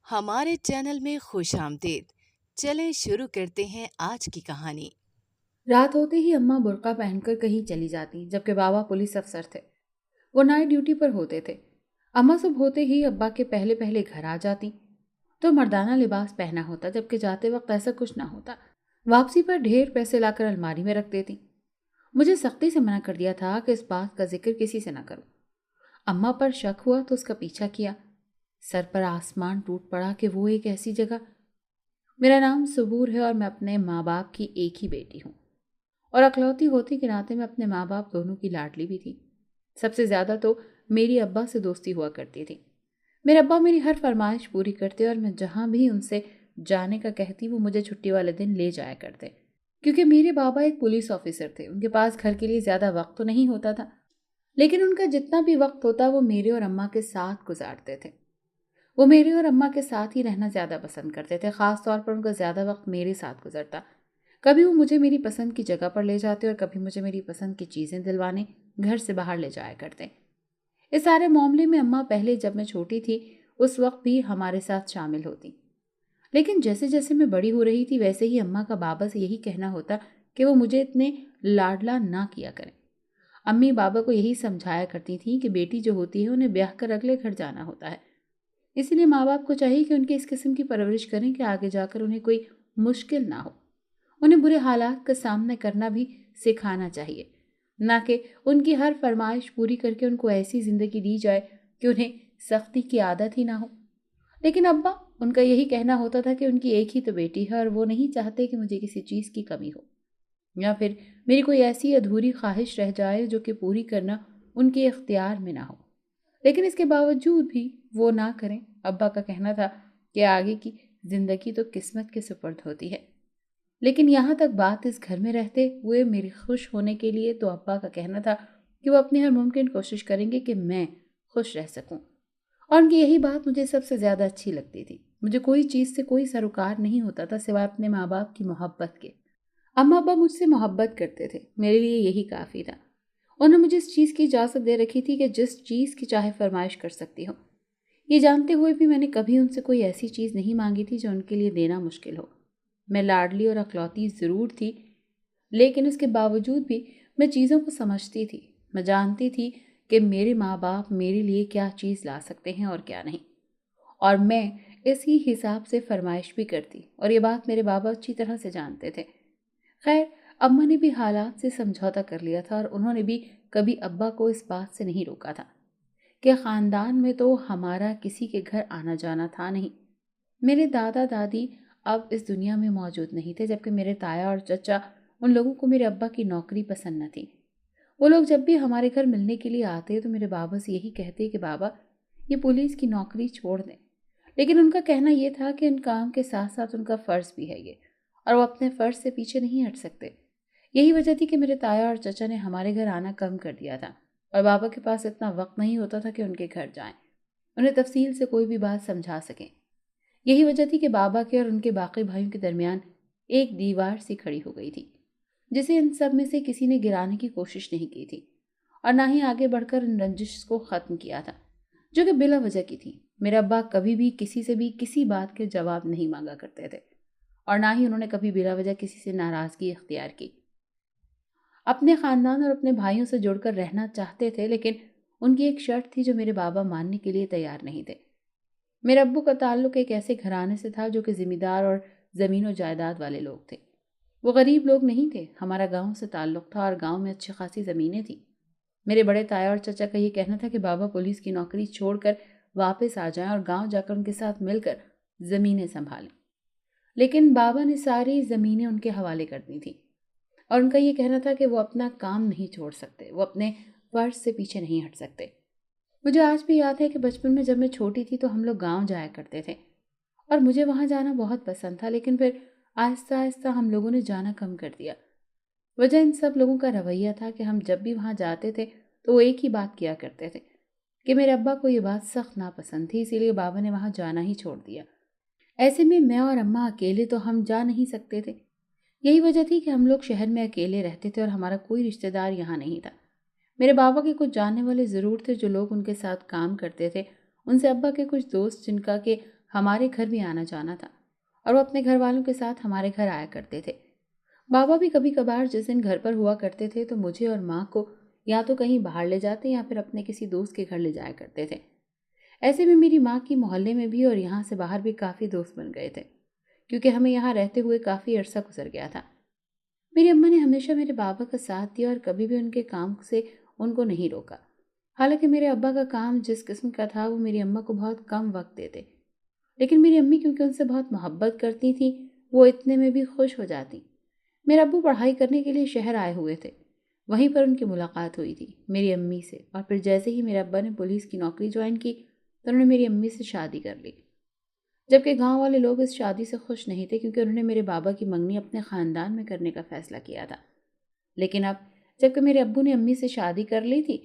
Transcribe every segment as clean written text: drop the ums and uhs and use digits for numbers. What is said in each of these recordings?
ہمارے چینل میں خوش آمدید۔ چلیں شروع کرتے ہیں آج کی کہانی۔ رات ہوتے ہی اماں برقع پہن کر کہیں چلی جاتی جبکہ بابا پولیس افسر تھے۔ وہ نائٹ ڈیوٹی پر ہوتے تھے۔ اماں صبح ہوتے ہی ابا کے پہلے پہلے گھر آ جاتی تو مردانہ لباس پہنا ہوتا جبکہ جاتے وقت ایسا کچھ نہ ہوتا۔ واپسی پر ڈھیر پیسے لا کر الماری میں رکھ دیتی۔ مجھے سختی سے منع کر دیا تھا کہ اس بات کا ذکر کسی سے نہ کرو۔ اماں پر شک ہوا تو اس کا پیچھا کیا۔ سر پر آسمان ٹوٹ پڑا کہ وہ ایک ایسی جگہ۔ میرا نام صبور ہے اور میں اپنے ماں باپ کی ایک ہی بیٹی ہوں، اور اکلوتی ہوتی کے ناطے میں اپنے ماں باپ دونوں کی لاڈلی بھی تھی۔ سب سے زیادہ تو میری ابا سے دوستی ہوا کرتی تھی۔ میرے ابا میری ہر فرمائش پوری کرتے اور میں جہاں بھی ان سے جانے کا کہتی وہ مجھے چھٹی والے دن لے جایا کرتے۔ کیونکہ میرے بابا ایک پولیس آفیسر تھے، ان کے پاس گھر کے لیے زیادہ وقت تو نہیں ہوتا تھا، لیکن ان کا جتنا بھی وقت ہوتا وہ میرے اور اماں کے ساتھ گزارتے تھے۔ وہ میرے اور اماں کے ساتھ ہی رہنا زیادہ پسند کرتے تھے، خاص طور پر ان کا زیادہ وقت میرے ساتھ گزرتا۔ کبھی وہ مجھے میری پسند کی جگہ پر لے جاتے اور کبھی مجھے میری پسند کی چیزیں دلوانے گھر سے باہر لے جایا کرتے۔ اس سارے معاملے میں اماں پہلے جب میں چھوٹی تھی اس وقت بھی ہمارے ساتھ شامل ہوتی، لیکن جیسے جیسے میں بڑی ہو رہی تھی ویسے ہی اماں کا بابا سے یہی کہنا ہوتا کہ وہ مجھے اتنے لاڈلا نہ کیا کریں۔ امی بابا کو یہی سمجھایا کرتی تھیں کہ بیٹی جو ہوتی ہے انہیں بیاہ کر اگلے گھر جانا ہوتا ہے، اسی لیے ماں باپ کو چاہیے کہ ان کی اس قسم کی پرورش کریں کہ آگے جا کر انہیں کوئی مشکل نہ ہو۔ انہیں برے حالات کا سامنا کرنا بھی سکھانا چاہیے، نہ کہ ان کی ہر فرمائش پوری کر کے ان کو ایسی زندگی دی جائے کہ انہیں سختی کی عادت ہی نہ ہو۔ لیکن ابا، ان کا یہی کہنا ہوتا تھا کہ ان کی ایک ہی تو بیٹی ہے اور وہ نہیں چاہتے کہ مجھے کسی چیز کی کمی ہو، یا پھر میری کوئی ایسی ادھوری خواہش رہ جائے جو کہ پوری کرنا ان کے اختیار میں نہ ہو۔ لیکن اس کے باوجود بھی وہ نہ کریں۔ ابا کا کہنا تھا کہ آگے کی زندگی تو قسمت کے سپرد ہوتی ہے، لیکن یہاں تک بات اس گھر میں رہتے ہوئے میری خوش ہونے کے لیے تو ابا کا کہنا تھا کہ وہ اپنی ہر ممکن کوشش کریں گے کہ میں خوش رہ سکوں، اور ان کی یہی بات مجھے سب سے زیادہ اچھی لگتی تھی۔ مجھے کوئی چیز سے کوئی سروکار نہیں ہوتا تھا سوائے اپنے ماں باپ کی محبت کے۔ اما ابا مجھ سے محبت کرتے تھے، میرے لیے یہی کافی تھا۔ انہوں نے مجھے اس چیز کی اجازت دے رکھی تھی کہ جس چیز کی چاہے فرمائش کر سکتی ہوں، یہ جانتے ہوئے بھی میں نے کبھی ان سے کوئی ایسی چیز نہیں مانگی تھی جو ان کے لیے دینا مشکل ہو۔ میں لاڈلی اور اکلوتی ضرور تھی، لیکن اس کے باوجود بھی میں چیزوں کو سمجھتی تھی۔ میں جانتی تھی کہ میرے ماں باپ میرے لیے کیا چیز لا سکتے ہیں اور کیا نہیں، اور میں اسی حساب سے فرمائش بھی کرتی، اور یہ بات میرے بابا اچھی طرح سے جانتے تھے۔ خیر، اماں نے بھی حالات سے سمجھوتا کر لیا تھا اور انہوں نے بھی کبھی ابا کو اس بات سے نہیں روکا تھا کہ خاندان میں تو ہمارا کسی کے گھر آنا جانا تھا نہیں۔ میرے دادا دادی اب اس دنیا میں موجود نہیں تھے، جبکہ میرے تایا اور چچا، ان لوگوں کو میرے ابا کی نوکری پسند نہ تھی۔ وہ لوگ جب بھی ہمارے گھر ملنے کے لیے آتے تو میرے بابا سے یہی کہتے کہ بابا یہ پولیس کی نوکری چھوڑ دیں، لیکن ان کا کہنا یہ تھا کہ ان کام کے ساتھ ساتھ ان کا فرض بھی ہے یہ، اور وہ اپنے فرض سے پیچھے نہیں ہٹ سکتے۔ یہی وجہ تھی کہ میرے تایا اور چچا نے ہمارے گھر آنا کم کر دیا تھا، اور بابا کے پاس اتنا وقت نہیں ہوتا تھا کہ ان کے گھر جائیں، انہیں تفصیل سے کوئی بھی بات سمجھا سکیں۔ یہی وجہ تھی کہ بابا کے اور ان کے باقی بھائیوں کے درمیان ایک دیوار سی کھڑی ہو گئی تھی، جسے ان سب میں سے کسی نے گرانے کی کوشش نہیں کی تھی، اور نہ ہی آگے بڑھ کر ان رنجش کو ختم کیا تھا جو کہ بلا وجہ کی تھی۔ میرے ابا کبھی بھی کسی سے بھی کسی بات کے جواب نہیں مانگا کرتے تھے، اور نہ ہی انہوں نے کبھی بلا وجہ کسی سے ناراضگی اختیار کی۔ اپنے خاندان اور اپنے بھائیوں سے جڑ کر رہنا چاہتے تھے، لیکن ان کی ایک شرط تھی جو میرے بابا ماننے کے لیے تیار نہیں تھے۔ میرے ابو کا تعلق ایک ایسے گھرانے سے تھا جو کہ ذمہ دار اور زمین و جائیداد والے لوگ تھے۔ وہ غریب لوگ نہیں تھے، ہمارا گاؤں سے تعلق تھا اور گاؤں میں اچھی خاصی زمینیں تھیں۔ میرے بڑے تایا اور چچا کا یہ کہنا تھا کہ بابا پولیس کی نوکری چھوڑ کر واپس آ جائیں اور گاؤں جا کر ان کے ساتھ مل کر زمینیں سنبھالیں، لیکن بابا نے ساری زمینیں ان کے حوالے کر دی تھیں، اور ان کا یہ کہنا تھا کہ وہ اپنا کام نہیں چھوڑ سکتے، وہ اپنے فرض سے پیچھے نہیں ہٹ سکتے۔ مجھے آج بھی یاد ہے کہ بچپن میں جب میں چھوٹی تھی تو ہم لوگ گاؤں جایا کرتے تھے، اور مجھے وہاں جانا بہت پسند تھا، لیکن پھر آہستہ آہستہ ہم لوگوں نے جانا کم کر دیا۔ وجہ ان سب لوگوں کا رویہ تھا کہ ہم جب بھی وہاں جاتے تھے تو وہ ایک ہی بات کیا کرتے تھے کہ میرے ابا کو یہ بات سخت ناپسند تھی، اسی لیے بابا نے وہاں جانا ہی چھوڑ دیا۔ ایسے میں اور اماں اکیلے تو ہم جا نہیں سکتے تھے۔ یہی وجہ تھی کہ ہم لوگ شہر میں اکیلے رہتے تھے اور ہمارا کوئی رشتہ دار یہاں نہیں تھا۔ میرے بابا کے کچھ جاننے والے ضرور تھے جو لوگ ان کے ساتھ کام کرتے تھے، ان سے ابا کے کچھ دوست جن کا کہ ہمارے گھر بھی آنا جانا تھا اور وہ اپنے گھر والوں کے ساتھ ہمارے گھر آیا کرتے تھے۔ بابا بھی کبھی کبھار جس دن گھر پر ہوا کرتے تھے تو مجھے اور ماں کو یا تو کہیں باہر لے جاتے یا پھر اپنے کسی دوست کے گھر لے جایا کرتے تھے۔ ایسے میں میری ماں کی محلے میں بھی اور یہاں سے باہر بھی کافی دوست بن گئے تھے، کیونکہ ہمیں یہاں رہتے ہوئے کافی عرصہ گزر گیا تھا۔ میری اماں نے ہمیشہ میرے بابا کا ساتھ دیا اور کبھی بھی ان کے کام سے ان کو نہیں روکا۔ حالانکہ میرے ابا کا کام جس قسم کا تھا وہ میری اماں کو بہت کم وقت دیتے، لیکن میری امی کیونکہ ان سے بہت محبت کرتی تھیں وہ اتنے میں بھی خوش ہو جاتی۔ میرے ابو پڑھائی کرنے کے لیے شہر آئے ہوئے تھے، وہیں پر ان کی ملاقات ہوئی تھی میری امی سے، اور پھر جیسے ہی میرے ابا نے پولیس کی نوکری جوائن کی تو انہوں نے میری امی سے شادی کر لی، جبکہ گاؤں والے لوگ اس شادی سے خوش نہیں تھے کیونکہ انہوں نے میرے بابا کی منگنی اپنے خاندان میں کرنے کا فیصلہ کیا تھا۔ لیکن اب جبکہ میرے ابو نے امی سے شادی کر لی تھی،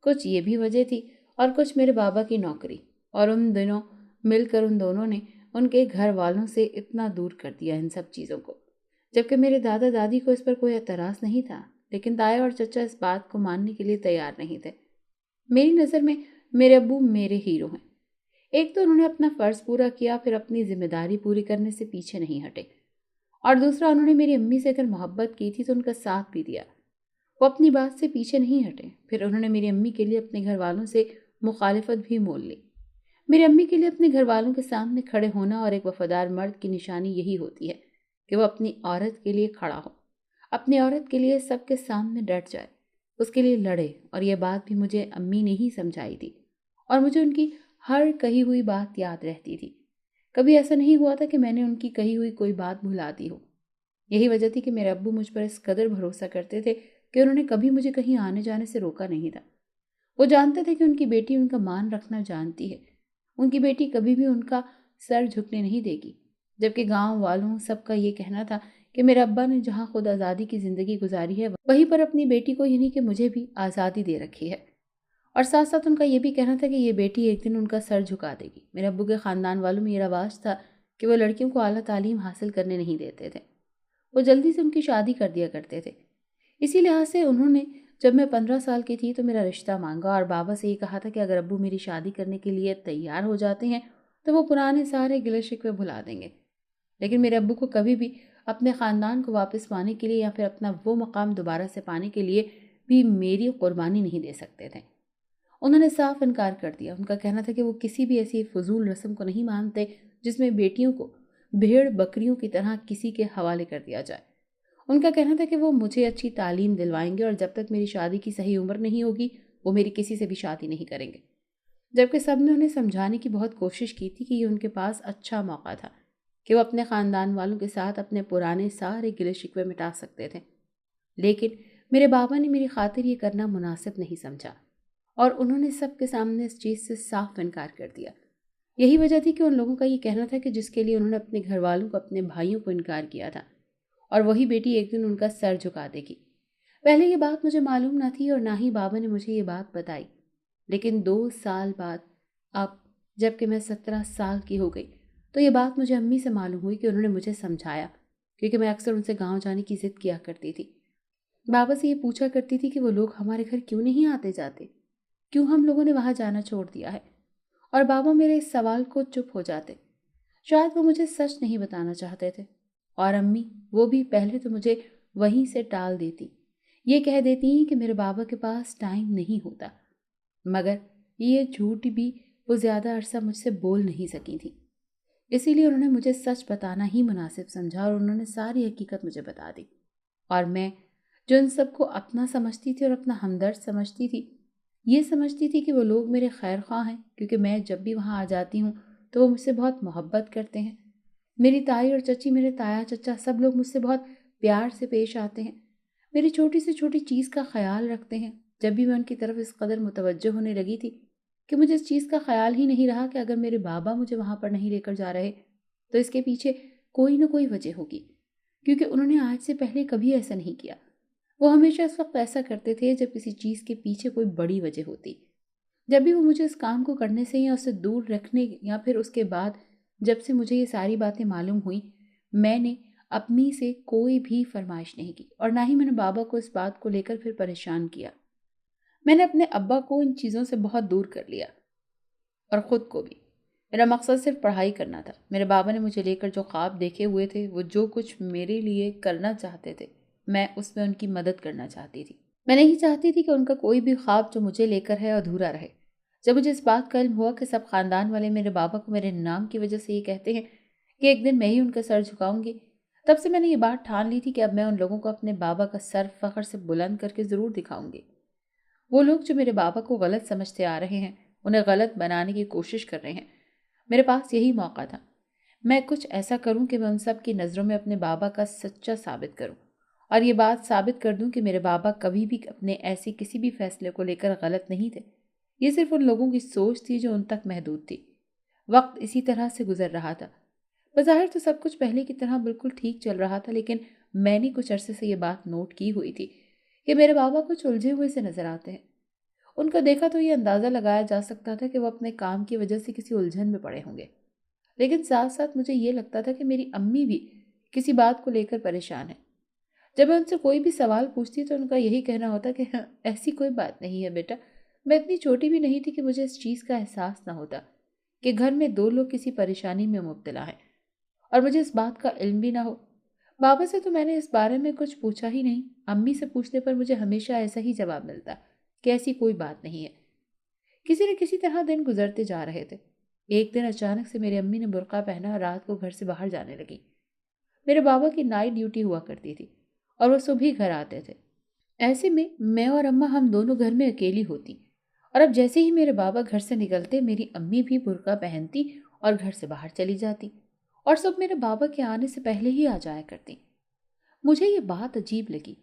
کچھ یہ بھی وجہ تھی اور کچھ میرے بابا کی نوکری، اور ان دنوں مل کر ان دونوں نے ان کے گھر والوں سے اتنا دور کر دیا ان سب چیزوں کو، جبکہ میرے دادا دادی کو اس پر کوئی اعتراض نہیں تھا، لیکن تایا اور چچا اس بات کو ماننے کے لیے تیار نہیں تھے۔ میری نظر میں میرے ابو میرے ہیرو ہیں۔ ایک تو انہوں نے اپنا فرض پورا کیا، پھر اپنی ذمہ داری پوری کرنے سے پیچھے نہیں ہٹے، اور دوسرا انہوں نے میری امی سے اگر محبت کی تھی تو ان کا ساتھ بھی دیا، وہ اپنی بات سے پیچھے نہیں ہٹے۔ پھر انہوں نے میری امی کے لیے اپنے گھر والوں سے مخالفت بھی مول لی۔ میری امی کے لیے اپنے گھر والوں کے سامنے کھڑے ہونا اور ایک وفادار مرد کی نشانی یہی ہوتی ہے کہ وہ اپنی عورت کے لیے کھڑا ہو، اپنی عورت کے لیے سب کے سامنے ڈٹ جائے، اس کے لیے لڑے، اور یہ بات بھی مجھے امی نے ہی سمجھائی تھی اور مجھے ان کی ہر کہی ہوئی بات یاد رہتی تھی۔ کبھی ایسا نہیں ہوا تھا کہ میں نے ان کی کہی ہوئی کوئی بات بھلا دی ہو۔ یہی وجہ تھی کہ میرے ابو مجھ پر اس قدر بھروسہ کرتے تھے کہ انہوں نے کبھی مجھے کہیں آنے جانے سے روکا نہیں تھا۔ وہ جانتے تھے کہ ان کی بیٹی ان کا مان رکھنا جانتی ہے، ان کی بیٹی کبھی بھی ان کا سر جھکنے نہیں دے گی، جبکہ گاؤں والوں سب کا یہ کہنا تھا کہ میرے ابا نے جہاں خود آزادی کی زندگی گزاری ہے وہیں پر اپنی بیٹی کو یعنی کہ مجھے بھی آزادی دے رکھی ہے، اور ساتھ ساتھ ان کا یہ بھی کہنا تھا کہ یہ بیٹی ایک دن ان کا سر جھکا دے گی۔ میرے ابو کے خاندان والوں میں یہ رواج تھا کہ وہ لڑکیوں کو اعلیٰ تعلیم حاصل کرنے نہیں دیتے تھے، وہ جلدی سے ان کی شادی کر دیا کرتے تھے۔ اسی لحاظ سے انہوں نے جب میں 15 سال کی تھی تو میرا رشتہ مانگا اور بابا سے یہ کہا تھا کہ اگر ابو میری شادی کرنے کے لیے تیار ہو جاتے ہیں تو وہ پرانے سارے گلے شکوے بھلا دیں گے۔ لیکن میرے ابو کو کبھی بھی اپنے خاندان کو واپس پانے کے لیے یا پھر اپنا وہ مقام دوبارہ سے پانے کے لیے بھی میری قربانی نہیں دے سکتے تھے۔ انہوں نے صاف انکار کر دیا۔ ان کا کہنا تھا کہ وہ کسی بھی ایسی فضول رسم کو نہیں مانتے جس میں بیٹیوں کو بھیڑ بکریوں کی طرح کسی کے حوالے کر دیا جائے۔ ان کا کہنا تھا کہ وہ مجھے اچھی تعلیم دلوائیں گے اور جب تک میری شادی کی صحیح عمر نہیں ہوگی وہ میری کسی سے بھی شادی نہیں کریں گے، جبکہ سب نے انہیں سمجھانے کی بہت کوشش کی تھی کہ یہ ان کے پاس اچھا موقع تھا کہ وہ اپنے خاندان والوں کے ساتھ اپنے پرانے سارے گلے شکوے مٹا سکتے تھے، لیکن میرے بابا نے میری خاطر یہ کرنا مناسب نہیں سمجھا اور انہوں نے سب کے سامنے اس چیز سے صاف انکار کر دیا۔ یہی وجہ تھی کہ ان لوگوں کا یہ کہنا تھا کہ جس کے لیے انہوں نے اپنے گھر والوں کو اپنے بھائیوں کو انکار کیا تھا اور وہی بیٹی ایک دن ان کا سر جھکا دے گی۔ پہلے یہ بات مجھے معلوم نہ تھی اور نہ ہی بابا نے مجھے یہ بات بتائی، لیکن 2 سال بعد اب جب کہ میں 17 سال کی ہو گئی تو یہ بات مجھے امی سے معلوم ہوئی کہ انہوں نے مجھے سمجھایا، کیونکہ میں اکثر ان سے گاؤں جانے کی ضد کیا کرتی تھی۔ بابا سے یہ پوچھا کرتی تھی کہ وہ لوگ ہمارے گھر کیوں نہیں آتے جاتے، کیوں ہم لوگوں نے وہاں جانا چھوڑ دیا ہے، اور بابا میرے اس سوال کو چپ ہو جاتے۔ شاید وہ مجھے سچ نہیں بتانا چاہتے تھے، اور امی وہ بھی پہلے تو مجھے وہیں سے ٹال دیتی، یہ کہہ دیتی کہ میرے بابا کے پاس ٹائم نہیں ہوتا، مگر یہ جھوٹ بھی وہ زیادہ عرصہ مجھ سے بول نہیں سکی تھی۔ اسی لیے انہوں نے مجھے سچ بتانا ہی مناسب سمجھا اور انہوں نے ساری حقیقت مجھے بتا دی، اور میں جو ان سب کو اپنا سمجھتی تھی اور اپنا ہمدرد سمجھتی تھی، یہ سمجھتی تھی کہ وہ لوگ میرے خیر خواہ ہیں، کیونکہ میں جب بھی وہاں آ جاتی ہوں تو وہ مجھ سے بہت محبت کرتے ہیں۔ میری تائی اور چچی، میرے تایا چچا سب لوگ مجھ سے بہت پیار سے پیش آتے ہیں، میری چھوٹی سے چھوٹی چیز کا خیال رکھتے ہیں۔ جب بھی میں ان کی طرف اس قدر متوجہ ہونے لگی تھی کہ مجھے اس چیز کا خیال ہی نہیں رہا کہ اگر میرے بابا مجھے وہاں پر نہیں لے کر جا رہے تو اس کے پیچھے کوئی نہ کوئی وجہ ہوگی، کیونکہ انہوں نے آج سے پہلے کبھی ایسا نہیں کیا۔ وہ ہمیشہ اس وقت ایسا کرتے تھے جب کسی چیز کے پیچھے کوئی بڑی وجہ ہوتی۔ جب بھی وہ مجھے اس کام کو کرنے سے یا اسے دور رکھنے یا پھر اس کے بعد جب سے مجھے یہ ساری باتیں معلوم ہوئیں، میں نے اپنی سے کوئی بھی فرمائش نہیں کی اور نہ ہی میں نے بابا کو اس بات کو لے کر پھر پریشان کیا۔ میں نے اپنے ابا کو ان چیزوں سے بہت دور کر لیا اور خود کو بھی۔ میرا مقصد صرف پڑھائی کرنا تھا۔ میرے بابا نے مجھے لے کر جو خواب دیکھے ہوئے تھے، وہ جو کچھ میرے لیے کرنا چاہتے تھے، میں اس میں ان کی مدد کرنا چاہتی تھی۔ میں نہیں چاہتی تھی کہ ان کا کوئی بھی خواب جو مجھے لے کر ہے ادھورا رہے۔ جب مجھے اس بات کا علم ہوا کہ سب خاندان والے میرے بابا کو میرے نام کی وجہ سے یہ کہتے ہیں کہ ایک دن میں ہی ان کا سر جھکاؤں گی، تب سے میں نے یہ بات ٹھان لی تھی کہ اب میں ان لوگوں کو اپنے بابا کا سر فخر سے بلند کر کے ضرور دکھاؤں گی۔ وہ لوگ جو میرے بابا کو غلط سمجھتے آ رہے ہیں، انہیں غلط بنانے کی کوشش کر رہے ہیں، میرے پاس یہی موقع تھا۔ میں کچھ ایسا کروں کہ میں ان سب کی نظروں میں اپنے بابا کا سچا ثابت کروں، اور یہ بات ثابت کر دوں کہ میرے بابا کبھی بھی اپنے ایسے کسی بھی فیصلے کو لے کر غلط نہیں تھے۔ یہ صرف ان لوگوں کی سوچ تھی جو ان تک محدود تھی۔ وقت اسی طرح سے گزر رہا تھا۔ بظاہر تو سب کچھ پہلے کی طرح بالکل ٹھیک چل رہا تھا، لیکن میں نے کچھ عرصے سے یہ بات نوٹ کی ہوئی تھی کہ میرے بابا کچھ الجھے ہوئے سے نظر آتے ہیں۔ ان کا دیکھا تو یہ اندازہ لگایا جا سکتا تھا کہ وہ اپنے کام کی وجہ سے کسی الجھن میں پڑے ہوں گے، لیکن ساتھ ساتھ مجھے یہ لگتا تھا کہ میری امی بھی کسی بات کو لے کر پریشان ہے۔ جب میں ان سے کوئی بھی سوال پوچھتی تو ان کا یہی کہنا ہوتا کہ ہاں، ایسی کوئی بات نہیں ہے بیٹا، میں اتنی چھوٹی بھی نہیں تھی کہ مجھے اس چیز کا احساس نہ ہوتا کہ گھر میں دو لوگ کسی پریشانی میں مبتلا ہیں اور مجھے اس بات کا علم بھی نہ ہو۔ بابا سے تو میں نے اس بارے میں کچھ پوچھا ہی نہیں۔ امی سے پوچھنے پر مجھے ہمیشہ ایسا ہی جواب ملتا کہ ایسی کوئی بات نہیں ہے۔ کسی نہ کسی طرح دن گزرتے جا رہے تھے۔ ایک دن اچانک سے میری امی نے برقع پہنا اور رات کو گھر سے باہر جانے لگی۔ میرے بابا کی نائٹ ڈیوٹی ہوا کرتی تھی اور وہ صبح ہی گھر آتے تھے۔ ایسے میں اور اماں ہم دونوں گھر میں اکیلی ہوتی، اور اب جیسے ہی میرے بابا گھر سے نکلتے میری امی بھی برقع پہنتی اور گھر سے باہر چلی جاتی، اور سب میرے بابا کے آنے سے پہلے ہی آ جایا کرتی۔ مجھے یہ بات عجیب لگی۔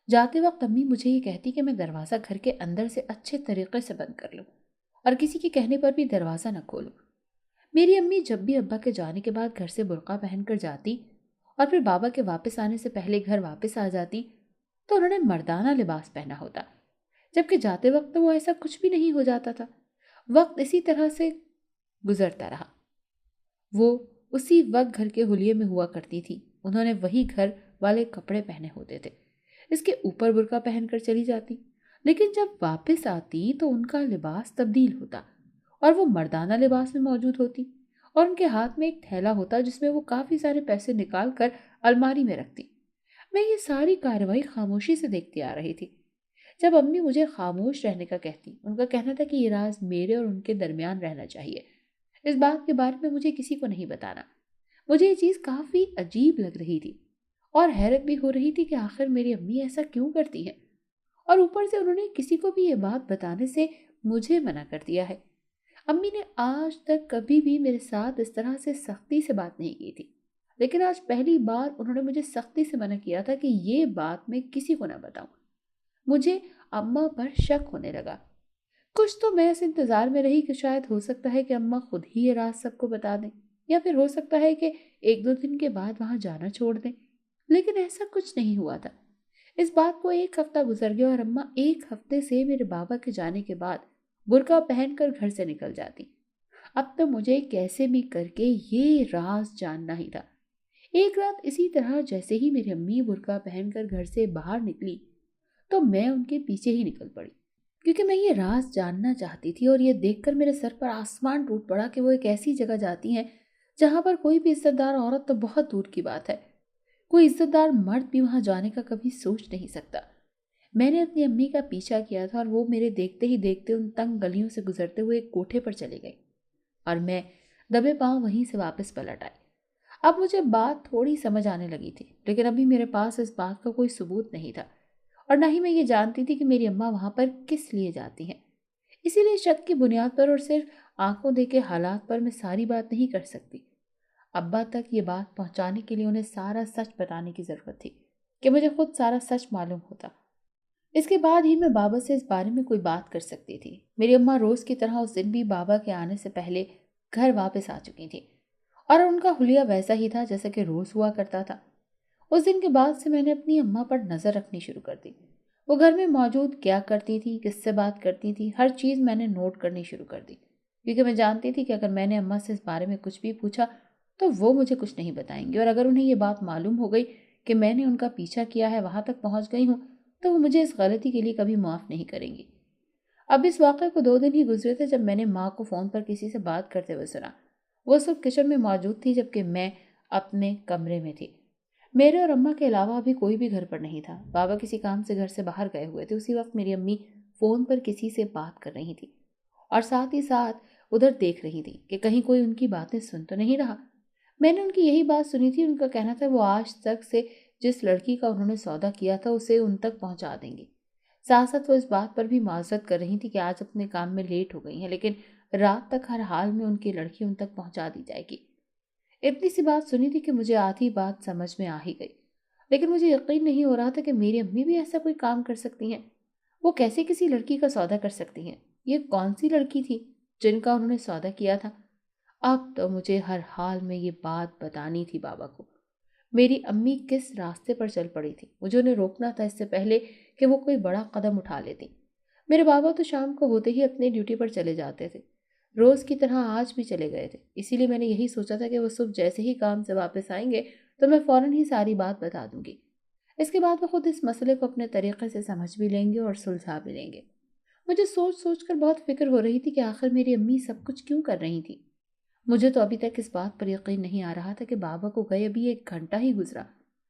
جاتے وقت امی مجھے یہ کہتی کہ میں دروازہ گھر کے اندر سے اچھے طریقے سے بند کر لوں اور کسی کے کہنے پر بھی دروازہ نہ کھولوں۔ میری امی جب بھی ابا کے جانے کے بعد گھر سے برقع پہن کر جاتی اور پھر بابا کے واپس آنے سے پہلے گھر واپس آ جاتی تو انہوں نے مردانہ لباس پہنا ہوتا، جبکہ جاتے وقت تو وہ ایسا کچھ بھی نہیں ہو جاتا تھا۔ وقت اسی طرح سے گزرتا رہا۔ وہ اسی وقت گھر کے حلیے میں ہوا کرتی تھی۔ انہوں نے وہی گھر والے کپڑے پہنے ہوتے تھے، اس کے اوپر برقع پہن کر چلی جاتی، لیکن جب واپس آتی تو ان کا لباس تبدیل ہوتا اور وہ مردانہ لباس میں موجود ہوتی، اور ان کے ہاتھ میں ایک تھیلا ہوتا جس میں وہ کافی سارے پیسے نکال کر الماری میں رکھتی۔ میں یہ ساری کارروائی خاموشی سے دیکھتی آ رہی تھی۔ جب امی مجھے خاموش رہنے کا کہتی، ان کا کہنا تھا کہ یہ راز میرے اور ان کے درمیان رہنا چاہیے، اس بات کے بارے میں مجھے کسی کو نہیں بتانا۔ مجھے یہ چیز کافی عجیب لگ رہی تھی اور حیرت بھی ہو رہی تھی کہ آخر میری امی ایسا کیوں کرتی ہیں، اور اوپر سے انہوں نے کسی کو بھی یہ بات بتانے سے مجھے منع کر دیا ہے۔ امی نے آج تک کبھی بھی میرے ساتھ اس طرح سے سختی سے بات نہیں کی تھی، لیکن آج پہلی بار انہوں نے مجھے سختی سے منع کیا تھا کہ یہ بات میں کسی کو نہ بتاؤں۔ مجھے اماں پر شک ہونے لگا۔ کچھ تو میں اس انتظار میں رہی کہ شاید ہو سکتا ہے کہ اماں خود ہی یہ راز سب کو بتا دیں، یا پھر ہو سکتا ہے کہ ایک دو دن کے بعد وہاں جانا چھوڑ دیں، لیکن ایسا کچھ نہیں ہوا تھا۔ اس بات کو ایک ہفتہ گزر گیا اور اماں ایک ہفتے سے میرے بابا کے جانے کے بعد برقع پہن کر گھر سے نکل جاتی۔ اب تو مجھے کیسے بھی کر کے یہ راز جاننا ہی تھا۔ ایک رات اسی طرح جیسے ہی میری امی برقع پہن کر گھر سے باہر نکلی تو میں ان کے پیچھے ہی نکل پڑی، کیونکہ میں یہ راز جاننا چاہتی تھی، اور یہ دیکھ کر میرے سر پر آسمان ٹوٹ پڑا کہ وہ ایک ایسی جگہ جاتی ہیں جہاں پر کوئی بھی عزت دار عورت تو بہت دور کی بات ہے، کوئی عزت دار مرد بھی وہاں جانے کا کبھی سوچ نہیں سکتا۔ میں نے اپنی امی کا پیچھا کیا تھا اور وہ میرے دیکھتے ہی دیکھتے ان تنگ گلیوں سے گزرتے ہوئے ایک کوٹھے پر چلی گئی، اور میں دبے پاؤں وہیں سے واپس پلٹ آئی۔ اب مجھے بات تھوڑی سمجھ آنے لگی تھی، لیکن ابھی میرے پاس اس بات کا کوئی ثبوت نہیں تھا، اور نہ ہی میں یہ جانتی تھی کہ میری اماں وہاں پر کس لیے جاتی ہیں۔ اسی لیے شک کی بنیاد پر اور صرف آنکھوں دیکھے حالات پر میں ساری بات نہیں کر سکتی۔ ابا تک یہ بات پہنچانے کے لیے انہیں سارا سچ بتانے کی ضرورت تھی کہ مجھے خود سارا سچ معلوم ہوتا۔ اس کے بعد ہی میں بابا سے اس بارے میں کوئی بات کر سکتی تھی۔ میری اماں روز کی طرح اس دن بھی بابا کے آنے سے پہلے گھر واپس آ چکی تھی، اور ان کا حلیہ ویسا ہی تھا جیسا کہ روز ہوا کرتا تھا۔ اس دن کے بعد سے میں نے اپنی اماں پر نظر رکھنی شروع کر دی۔ وہ گھر میں موجود کیا کرتی تھی، کس سے بات کرتی تھی، ہر چیز میں نے نوٹ کرنی شروع کر دی، کیونکہ میں جانتی تھی کہ اگر میں نے اماں سے اس بارے میں کچھ بھی پوچھا تو وہ مجھے کچھ نہیں بتائیں گی، اور اگر انہیں یہ بات معلوم ہو گئی کہ میں نے ان کا پیچھا کیا ہے، وہاں تک پہنچ گئی ہوں، تو وہ مجھے اس غلطی کے لیے کبھی معاف نہیں کریں گی۔ اب اس واقعے کو 2 دن ہی گزرے تھے جب میں نے ماں کو فون پر کسی سے بات کرتے ہوئے سنا۔ وہ سب کچن میں موجود تھی جبکہ میں اپنے کمرے میں تھی۔ میرے اور اماں کے علاوہ ابھی کوئی بھی گھر پر نہیں تھا۔ بابا کسی کام سے گھر سے باہر گئے ہوئے تھے۔ اسی وقت میری امی فون پر کسی سے بات کر رہی تھی اور ساتھ ہی ساتھ ادھر دیکھ رہی تھی کہ کہیں کوئی ان کی باتیں سن تو نہیں رہا۔ میں نے ان کی یہی بات سنی تھی۔ ان کا کہنا تھا وہ آج تک سے جس لڑکی کا انہوں نے سودا کیا تھا اسے ان تک پہنچا دیں گی۔ ساتھ ساتھ وہ اس بات پر بھی معذرت کر رہی تھی کہ آج اپنے کام میں لیٹ ہو گئی ہیں، لیکن رات تک ہر حال میں ان کی لڑکی ان تک پہنچا دی جائے گی۔ اتنی سی بات سنی تھی کہ مجھے آدھی بات سمجھ میں آ ہی گئی، لیکن مجھے یقین نہیں ہو رہا تھا کہ میری امی بھی ایسا کوئی کام کر سکتی ہیں۔ وہ کیسے کسی لڑکی کا سودا کر سکتی ہیں؟ یہ کون سی لڑکی تھی جن کا انہوں نے سودا کیا تھا؟ اب تو مجھے ہر حال میں یہ بات بتانی تھی بابا کو۔ میری امی کس راستے پر چل پڑی تھی؟ مجھے انہیں روکنا تھا اس سے پہلے کہ وہ کوئی بڑا قدم اٹھا لیتی۔ میرے بابا تو شام کو ہوتے ہی اپنے ڈیوٹی پر چلے جاتے تھے، روز کی طرح آج بھی چلے گئے تھے۔ اسی لیے میں نے یہی سوچا تھا کہ وہ صبح جیسے ہی کام سے واپس آئیں گے تو میں فوراً ہی ساری بات بتا دوں گی۔ اس کے بعد وہ خود اس مسئلے کو اپنے طریقے سے سمجھ بھی لیں گے اور سلجھا بھی لیں گے۔ مجھے سوچ سوچ کر بہت فکر ہو رہی تھی کہ آخر میری امی سب کچھ کیوں کر رہی تھی۔ مجھے تو ابھی تک اس بات پر یقین نہیں آ رہا تھا کہ بابا کو گئے ابھی 1 گھنٹہ ہی گزرا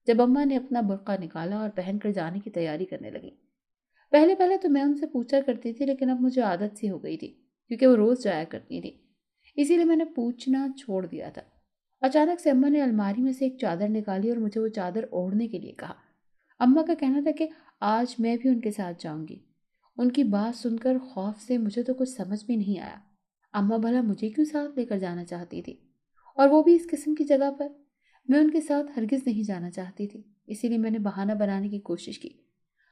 جب اماں نے اپنا برقع نکالا اور پہن کر جانے کی تیاری کرنے لگی۔ پہلے پہلے تو میں ان سے پوچھا کرتی تھی، لیکن اب مجھے عادت سی ہو گئی تھی کیونکہ وہ روز جایا کرتی تھی، اسی لیے میں نے پوچھنا چھوڑ دیا تھا۔ اچانک سے اماں نے الماری میں سے ایک چادر نکالی اور مجھے وہ چادر اوڑھنے کے لیے کہا۔ اماں کا کہنا تھا کہ آج میں بھی ان کے ساتھ جاؤں گی۔ ان کی بات سن کر خوف سے مجھے تو کچھ سمجھ بھی نہیں آیا۔ اماں بھلا مجھے کیوں ساتھ لے کر جانا چاہتی تھی، اور وہ بھی اس قسم کی جگہ پر؟ میں ان کے ساتھ ہرگز نہیں جانا چاہتی تھی، اسی لیے میں نے بہانہ بنانے کی کوشش کی۔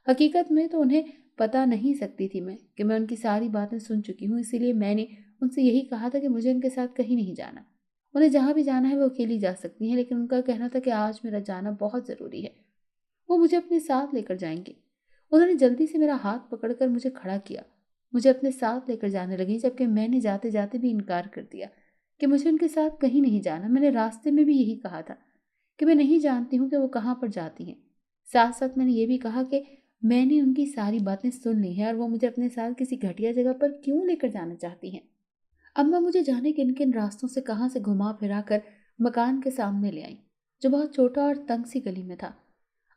حقیقت میں تو انہیں پتا نہیں سکتی تھی میں کہ میں ان کی ساری باتیں سن چکی ہوں، اسی لیے میں نے ان سے یہی کہا تھا کہ مجھے ان کے ساتھ کہیں نہیں جانا۔ انہیں جہاں بھی جانا ہے وہ اکیلی جا سکتی ہیں، لیکن ان کا کہنا تھا کہ آج میرا جانا بہت ضروری ہے، وہ مجھے اپنے ساتھ لے کر جائیں گے۔ انہوں نے جلدی سے میرا ہاتھ پکڑ کر مجھے کھڑا کیا، مجھے اپنے ساتھ لے کر جانے لگی، جبکہ میں نے جاتے جاتے بھی انکار کر دیا کہ مجھے ان کے ساتھ کہیں نہیں جانا۔ میں نے راستے میں بھی یہی کہا تھا کہ میں نہیں جانتی ہوں کہ وہ کہاں پر جاتی ہیں۔ ساتھ ساتھ میں نے یہ بھی کہا کہ میں نے ان کی ساری باتیں سن لی ہیں اور وہ مجھے اپنے ساتھ کسی گھٹیا جگہ پر کیوں لے کر جانا چاہتی ہیں۔ اماں مجھے جانے کن کن راستوں سے کہاں سے گھما پھرا کر مکان کے سامنے لے آئیں، جو بہت چھوٹا اور تنگ سی گلی میں تھا۔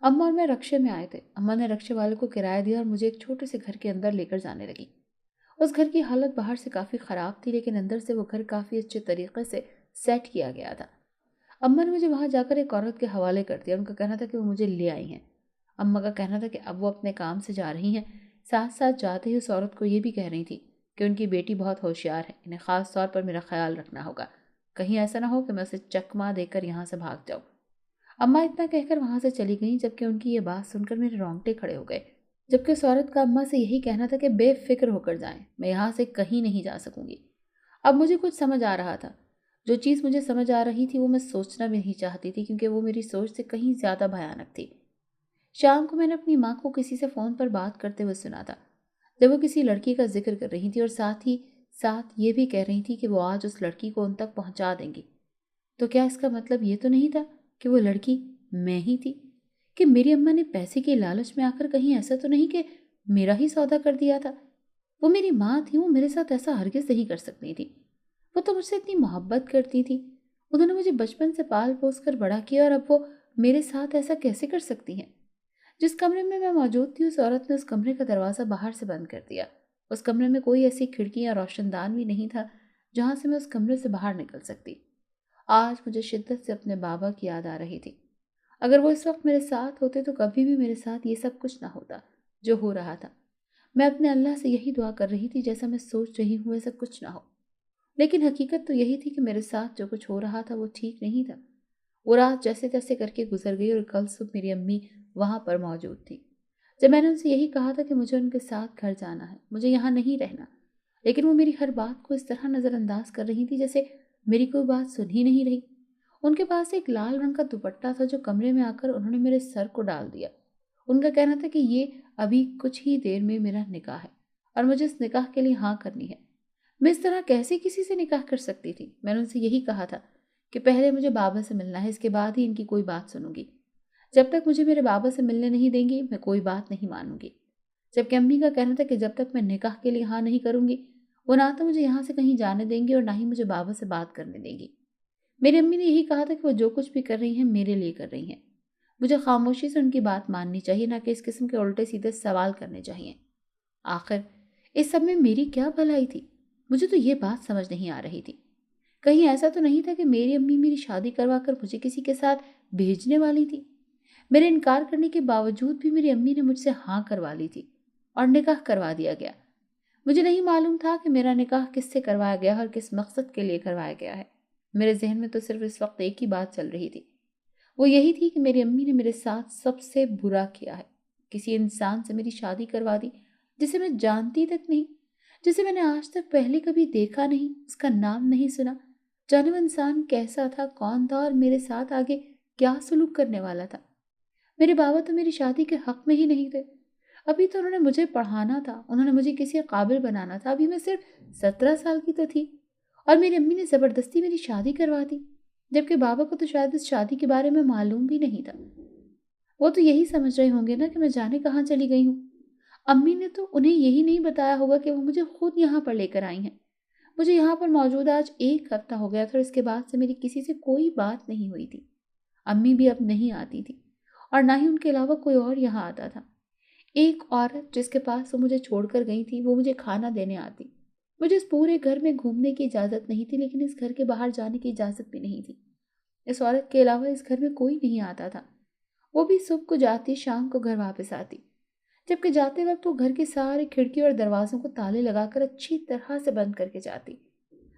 اماں اور میں رکشے میں آئے تھے۔ اماں نے رکشے والے کو کرایہ دیا اور مجھے ایک چھوٹے سے گھر کے اندر لے کر جانے لگی۔ اس گھر کی حالت باہر سے کافی خراب تھی، لیکن اندر سے وہ گھر کافی اچھے طریقے سے سیٹ کیا گیا تھا۔ اماں نے مجھے وہاں جا کر ایک عورت کے حوالے کر دیا۔ ان کا کہنا تھا کہ وہ مجھے لے آئی ہیں۔ اماں کا کہنا تھا کہ اب وہ اپنے کام سے جا رہی ہیں۔ ساتھ ساتھ جاتے ہی اس عورت کو یہ بھی کہہ رہی تھی کہ ان کی بیٹی بہت ہوشیار ہے، انہیں خاص طور پر میرا خیال رکھنا ہوگا، کہیں ایسا نہ ہو کہ میں اسے چکما دے کر یہاں سے بھاگ جاؤں۔ اماں اتنا کہہ کر وہاں سے چلی گئیں، جبکہ ان کی یہ بات سن کر میرے رونگٹے کھڑے ہو گئے، جبکہ اس عورت کا اماں سے یہی کہنا تھا کہ بے فکر ہو کر جائیں، میں یہاں سے کہیں نہیں جا سکوں گی۔ اب مجھے کچھ سمجھ آ رہا تھا۔ جو چیز مجھے سمجھ آ رہی تھی وہ میں سوچنا بھی نہیں چاہتی تھی، کیونکہ وہ میری سوچ سے کہیں زیادہ بھیانک تھی۔ شام کو میں نے اپنی ماں کو کسی سے فون پر بات کرتے ہوئے سنا تھا، جب وہ کسی لڑکی کا ذکر کر رہی تھی اور ساتھ ہی ساتھ یہ بھی کہہ رہی تھی کہ وہ آج اس لڑکی کو ان تک پہنچا دیں گی۔ تو کیا اس کا مطلب یہ تو نہیں تھا کہ وہ لڑکی میں ہی تھی؟ کہ میری اماں نے پیسے کے لالچ میں آ کر کہیں ایسا تو نہیں کہ میرا ہی سودا کر دیا تھا؟ وہ میری ماں تھی، وہ میرے ساتھ ایسا ہرگز نہیں کر سکتی تھی۔ وہ تو مجھ سے اتنی محبت کرتی تھی، انہوں نے مجھے بچپن سے پال پوس کر بڑا کیا، اور اب وہ میرے ساتھ ایسا کیسے کر سکتی ہیں؟ جس کمرے میں میں موجود تھی اس عورت نے اس کمرے کا دروازہ باہر سے بند کر دیا۔ اس کمرے میں کوئی ایسی کھڑکی یا روشن دان بھی نہیں تھا جہاں سے میں اس کمرے سے باہر نکل سکتی۔ آج مجھے شدت سے اپنے بابا کی یاد آ رہی تھی۔ اگر وہ اس وقت میرے ساتھ ہوتے تو کبھی بھی میرے ساتھ یہ سب کچھ نہ ہوتا جو ہو رہا تھا۔ میں اپنے اللہ سے یہی دعا کر رہی تھی جیسا میں سوچ رہی ہوں ایسا کچھ نہ ہو، لیکن حقیقت تو یہی تھی کہ میرے ساتھ جو کچھ ہو رہا تھا وہ ٹھیک نہیں تھا۔ وہ رات جیسے تیسے کر کے گزر گئی اور کل صبح میری امی وہاں پر موجود تھی۔ جب میں نے ان سے یہی کہا تھا کہ مجھے ان کے ساتھ گھر جانا ہے، مجھے یہاں نہیں رہنا، لیکن وہ میری ہر بات کو اس طرح نظر انداز کر رہی تھی جیسے میری کوئی بات سن ہی نہیں رہی۔ ان کے پاس ایک لال رنگ کا دوپٹہ تھا جو کمرے میں آ کر انہوں نے میرے سر کو ڈال دیا۔ ان کا کہنا تھا کہ یہ ابھی کچھ ہی دیر میں میرا نکاح ہے اور مجھے اس نکاح کے لیے ہاں کرنی ہے۔ میں اس طرح کیسے کسی سے نکاح کر سکتی تھی؟ میں نے ان سے یہی کہا تھا کہ پہلے مجھے بابا سے ملنا ہے، اس کے بعد ہی ان کی کوئی بات سنوں گی۔ جب تک مجھے میرے بابا سے ملنے نہیں دیں گی میں کوئی بات نہیں مانوں گی۔ جبکہ امی کا کہنا تھا کہ جب تک میں نکاح کے لیے ہاں نہیں کروں گی وہ نہ تو مجھے یہاں سے کہیں جانے دیں گی اور نہ ہی مجھے بابا سے بات کرنے دیں گی۔ میری امی نے یہی کہا تھا کہ وہ جو کچھ بھی کر رہی ہیں میرے لیے کر رہی ہیں، مجھے خاموشی سے ان کی بات ماننی چاہیے، نہ کہ اس قسم کے الٹے سیدھے سوال کرنے چاہیے۔ آخر اس سب میں میری کیا بھلائی تھی؟ مجھے تو یہ بات سمجھ نہیں آ رہی تھی۔ کہیں ایسا تو نہیں تھا کہ میری امی میری شادی کروا کر مجھے کسی کے ساتھ بھیجنے والی تھی؟ میرے انکار کرنے کے باوجود بھی میری امی نے مجھ سے ہاں کروا لی تھی اور نکاح کروا دیا گیا۔ مجھے نہیں معلوم تھا کہ میرا نکاح کس سے کروایا گیا اور کس مقصد کے لیے کروایا گیا ہے۔ میرے ذہن میں تو صرف اس وقت ایک ہی بات چل رہی تھی، وہ یہی تھی کہ میری امی نے میرے ساتھ سب سے برا کیا ہے۔ کسی انسان سے میری شادی کروا دی جسے میں جانتی تک نہیں، جسے میں نے آج تک پہلے کبھی دیکھا نہیں، اس کا نام نہیں سنا، جانے وہ انسان کیسا تھا، کون تھا اور میرے ساتھ آگے کیا سلوک کرنے والا تھا۔ میرے بابا تو میری شادی کے حق میں ہی نہیں تھے۔ ابھی تو انہوں نے مجھے پڑھانا تھا، انہوں نے مجھے کسی قابل بنانا تھا، ابھی میں صرف 17 سال کی تو تھی، اور میری امی نے زبردستی میری شادی کروا دی، جبکہ بابا کو تو شاید اس شادی کے بارے میں معلوم بھی نہیں تھا۔ وہ تو یہی سمجھ رہے ہوں گے نا کہ میں جانے کہاں چلی گئی ہوں۔ امی نے تو انہیں یہی نہیں بتایا ہوگا کہ وہ مجھے خود یہاں پر لے کر آئی ہیں۔ مجھے یہاں پر موجود آج 1 ہفتہ ہو گیا تھا اور اس کے بعد سے میری کسی سے کوئی بات نہیں ہوئی تھی۔ امی بھی اب نہیں آتی تھی اور نہ ہی ان کے علاوہ کوئی اور یہاں آتا تھا۔ ایک عورت جس کے پاس وہ مجھے چھوڑ کر گئی تھی، وہ مجھے کھانا دینے آتی۔ مجھے اس پورے گھر میں گھومنے کی اجازت نہیں تھی، لیکن اس گھر کے باہر جانے کی اجازت بھی نہیں تھی۔ اس عورت کے علاوہ اس گھر میں کوئی نہیں آتا تھا۔ وہ بھی صبح کو جاتی، شام کو گھر واپس آتی، جبکہ جاتے وقت وہ گھر کے سارے کھڑکیوں اور دروازوں کو تالے لگا کر اچھی طرح سے بند کر کے جاتی۔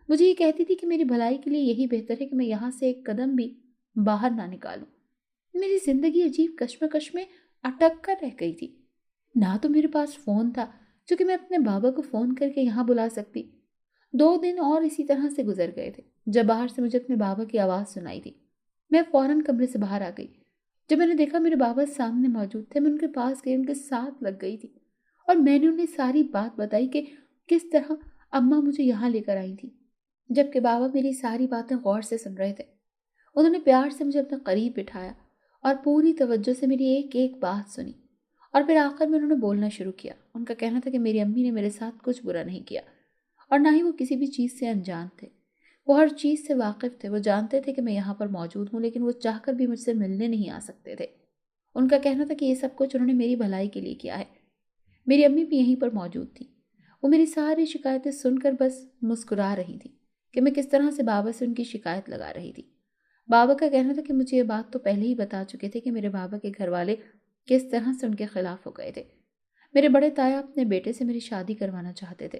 مجھے یہ کہتی تھی کہ میری بھلائی کے لیے یہی بہتر ہے کہ میں یہاں سے ایک قدم بھی باہر نہ نکالوں۔ میری زندگی عجیب کشمکش میں اٹک کر رہ گئی تھی۔ نہ تو میرے پاس فون تھا جو کہ میں اپنے بابا کو فون کر کے یہاں بلا سکتی۔ 2 دن اور اسی طرح سے گزر گئے تھے جب باہر سے مجھے اپنے بابا کی آواز سنائی تھی۔ میں فوراً کمرے سے باہر آ گئی۔ جب میں نے دیکھا میرے بابا سامنے موجود تھے، میں ان کے پاس گئی، ان کے ساتھ لگ گئی تھی اور میں نے انہیں ساری بات بتائی کہ کس طرح اماں مجھے یہاں لے کر آئی تھی، جبکہ بابا میری ساری باتیں غور سے سن رہے تھے۔ انہوں نے پیار سے مجھے اپنے قریب بٹھایا اور پوری توجہ سے میری ایک ایک بات سنی، اور پھر آخر میں انہوں نے بولنا شروع کیا۔ ان کا کہنا تھا کہ میری امی نے میرے ساتھ کچھ برا نہیں کیا اور نہ ہی وہ کسی بھی چیز سے انجان تھے۔ وہ ہر چیز سے واقف تھے، وہ جانتے تھے کہ میں یہاں پر موجود ہوں، لیکن وہ چاہ کر بھی مجھ سے ملنے نہیں آ سکتے تھے۔ ان کا کہنا تھا کہ یہ سب کچھ انہوں نے میری بھلائی کے لیے کیا ہے۔ میری امی بھی یہیں پر موجود تھی۔ وہ میری ساری شکایتیں سن کر بس مسکرا رہی تھی کہ میں کس طرح سے بابا سے ان کی شکایت لگا رہی تھی۔ بابا کا کہنا تھا کہ مجھے یہ بات تو پہلے ہی بتا چکے تھے کہ میرے بابا کے گھر والے کس طرح سے ان کے خلاف ہو گئے تھے۔ میرے بڑے تایا اپنے بیٹے سے میری شادی کروانا چاہتے تھے،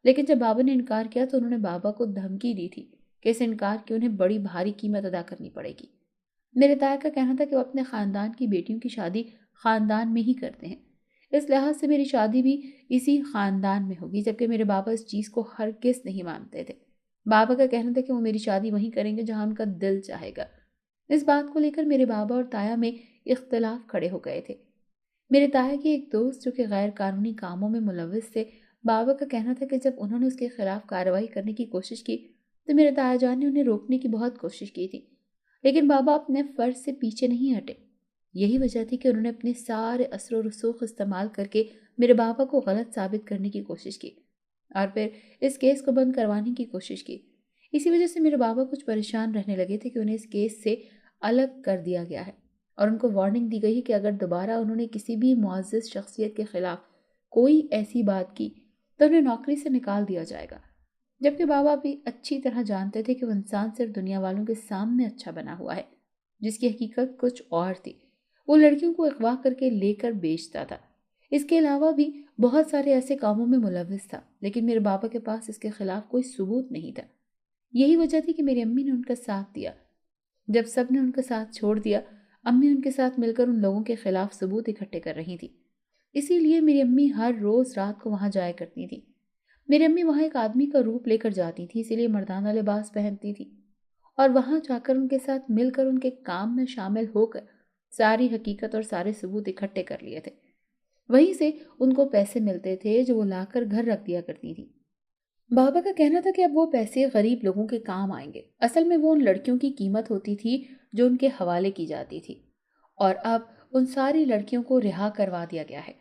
لیکن جب بابا نے انکار کیا تو انہوں نے بابا کو دھمکی دی تھی کہ اس انکار کی انہیں بڑی بھاری قیمت ادا کرنی پڑے گی۔ میرے تایا کا کہنا تھا کہ وہ اپنے خاندان کی بیٹیوں کی شادی خاندان میں ہی کرتے ہیں، اس لحاظ سے میری شادی بھی اسی خاندان میں ہوگی، جبکہ میرے بابا اس چیز کو ہرگز نہیں مانتے تھے۔ بابا کا کہنا تھا کہ وہ میری شادی وہیں کریں گے جہاں ان کا دل چاہے گا۔ اس بات کو لے کر میرے بابا اور تایا میں اختلاف کھڑے ہو گئے تھے۔ میرے تایا کی ایک دوست جو کہ غیر قانونی کاموں میں ملوث تھے، بابا کا کہنا تھا کہ جب انہوں نے اس کے خلاف کارروائی کرنے کی کوشش کی تو میرے تایا جان نے انہیں روکنے کی بہت کوشش کی تھی، لیکن بابا اپنے فرض سے پیچھے نہیں ہٹے۔ یہی وجہ تھی کہ انہوں نے اپنے سارے اثر و رسوخ استعمال کر کے میرے بابا کو غلط ثابت کرنے کی کوشش کی اور پھر اس کیس کو بند کروانے کی کوشش کی۔ اسی وجہ سے میرے بابا کچھ پریشان رہنے لگے تھے کہ انہیں اس کیس سے الگ کر دیا گیا ہے اور ان کو وارننگ دی گئی ہے کہ اگر دوبارہ انہوں نے کسی بھی معزز شخصیت کے خلاف کوئی ایسی بات کی تو انہیں نوکری سے نکال دیا جائے گا۔ جبکہ بابا بھی اچھی طرح جانتے تھے کہ وہ انسان صرف دنیا والوں کے سامنے اچھا بنا ہوا ہے، جس کی حقیقت کچھ اور تھی۔ وہ لڑکیوں کو اغوا کر کے لے کر بیچتا تھا۔ اس کے علاوہ بھی بہت سارے ایسے کاموں میں ملوث تھا، لیکن میرے بابا کے پاس اس کے خلاف کوئی ثبوت نہیں تھا۔ یہی وجہ تھی کہ میری امی نے ان کا ساتھ دیا۔ جب سب نے ان کا ساتھ چھوڑ دیا، امی ان کے ساتھ مل کر ان لوگوں کے خلاف ثبوت اکٹھے کر رہی تھی۔ اسی لیے میری امی ہر روز رات کو وہاں جایا کرتی تھی۔ میری امی وہاں ایک آدمی کا روپ لے کر جاتی تھی، اسی لیے مردانہ لباس پہنتی تھی اور وہاں جا کر ان کے ساتھ مل کر ان کے کام میں شامل ہو کر ساری حقیقت اور سارے ثبوت اکٹھے کر لیے تھے۔ وہیں سے ان کو پیسے ملتے تھے جو وہ لا کر گھر رکھ دیا کرتی تھی۔ بابا کا کہنا تھا کہ اب وہ پیسے غریب لوگوں کے کام آئیں گے۔ اصل میں وہ ان لڑکیوں کی قیمت ہوتی تھی جو ان کے حوالے کی جاتی تھی، اور اب ان ساری لڑکیوں کو رہا کروا دیا گیا ہے۔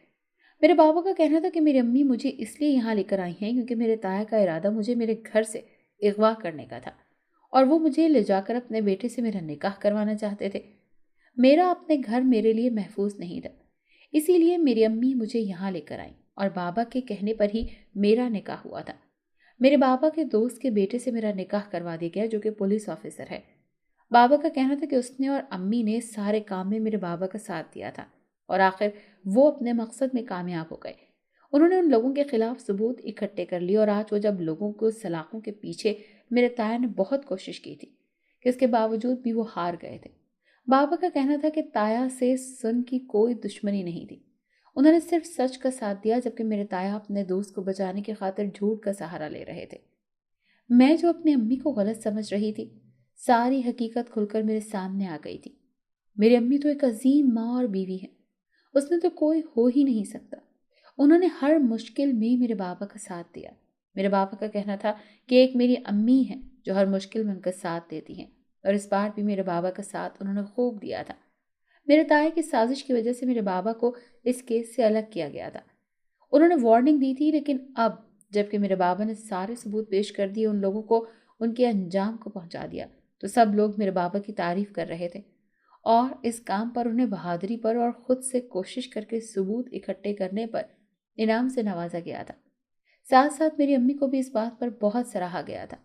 میرے بابا کا کہنا تھا کہ میری امی مجھے اس لیے یہاں لے کر آئی ہیں کیونکہ میرے تایا کا ارادہ مجھے میرے گھر سے اغوا کرنے کا تھا اور وہ مجھے لے جا کر اپنے بیٹے سے میرا نکاح کروانا چاہتے تھے۔ میرا اپنے گھر میرے لیے محفوظ نہیں تھا، اسی لیے میری امی مجھے یہاں لے کر آئیں اور بابا کے کہنے پر ہی میرا نکاح ہوا تھا۔ میرے بابا کے دوست کے بیٹے سے میرا نکاح کروا دیا گیا جو کہ پولیس آفیسر ہے۔ بابا کا کہنا تھا کہ اس نے اور امی نے سارے کام میں میرے بابا کا ساتھ دیا تھا اور آخر وہ اپنے مقصد میں کامیاب ہو گئے۔ انہوں نے ان لوگوں کے خلاف ثبوت اکٹھے کر لیے اور آج وہ جب لوگوں کو سلاخوں کے پیچھے میرے تایا نے بہت کوشش کی تھی کہ اس کے باوجود بھی وہ ہار گئے تھے۔ بابا کا کہنا تھا کہ تایا سے سن کی کوئی دشمنی نہیں تھی، انہوں نے صرف سچ کا ساتھ دیا جبکہ میرے تایا اپنے دوست کو بچانے کی خاطر جھوٹ کا سہارا لے رہے تھے۔ میں جو اپنی امی کو غلط سمجھ رہی تھی، ساری حقیقت کھل کر میرے سامنے آ گئی تھی۔ میری امی تو ایک عظیم ماں اور بیوی ہے، اس نے تو کوئی ہو ہی نہیں سکتا۔ انہوں نے ہر مشکل میں میرے بابا کا ساتھ دیا۔ میرے بابا کا کہنا تھا کہ ایک میری امی ہے جو ہر مشکل میں ان کا ساتھ دیتی ہیں، اور اس بار بھی میرے بابا کا ساتھ انہوں نے خوب دیا تھا۔ میرے تایا کی سازش کی وجہ سے میرے بابا کو اس کیس سے الگ کیا گیا تھا۔ انہوں نے وارننگ دی تھی، لیکن اب جبکہ میرے بابا نے سارے ثبوت پیش کر دیے، ان لوگوں کو ان کے انجام کو پہنچا دیا، تو سب لوگ میرے بابا کی تعریف کر رہے تھے اور اس کام پر انہیں بہادری پر اور خود سے کوشش کر کے ثبوت اکٹھے کرنے پر انعام سے نوازا گیا تھا۔ ساتھ ساتھ میری امی کو بھی اس بات پر بہت سراہا گیا تھا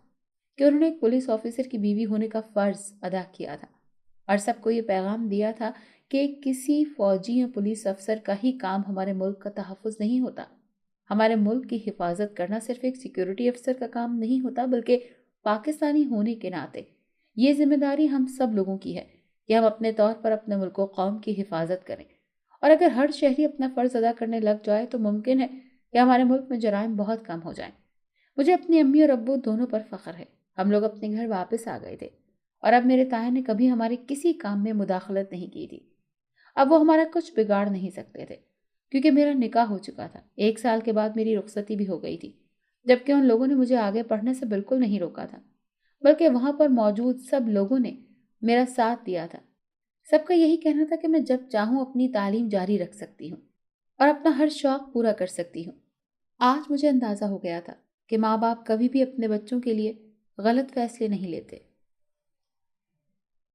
کہ انہوں نے ایک پولیس آفیسر کی بیوی ہونے کا فرض ادا کیا تھا اور سب کو یہ پیغام دیا تھا کہ کسی فوجی یا پولیس افسر کا ہی کام ہمارے ملک کا تحفظ نہیں ہوتا۔ ہمارے ملک کی حفاظت کرنا صرف ایک سیکیورٹی افسر کا کام نہیں ہوتا، بلکہ پاکستانی ہونے کے ناطے یہ ذمہ داری ہم سب لوگوں کی ہے کہ ہم اپنے طور پر اپنے ملک و قوم کی حفاظت کریں، اور اگر ہر شہری اپنا فرض ادا کرنے لگ جائے تو ممکن ہے کہ ہمارے ملک میں جرائم بہت کم ہو جائیں۔ مجھے اپنی امی اور ابو دونوں پر فخر ہے، ہم لوگ اپنے گھر واپس آ گئے تھے اور اب میرے تایا نے کبھی ہمارے کسی کام میں مداخلت نہیں کی تھی۔ اب وہ ہمارا کچھ بگاڑ نہیں سکتے تھے کیونکہ میرا نکاح ہو چکا تھا۔ 1 سال کے بعد میری رخصتی بھی ہو گئی تھی، جبکہ ان لوگوں نے مجھے آگے پڑھنے سے بالکل نہیں روکا تھا، بلکہ وہاں پر موجود سب لوگوں نے میرا ساتھ دیا تھا۔ سب کا یہی کہنا تھا کہ میں جب چاہوں اپنی تعلیم جاری رکھ سکتی ہوں اور اپنا ہر شوق پورا کر سکتی ہوں۔ آج مجھے اندازہ ہو گیا تھا کہ ماں باپ کبھی بھی اپنے بچوں کے لیے غلط فیصلے نہیں لیتے۔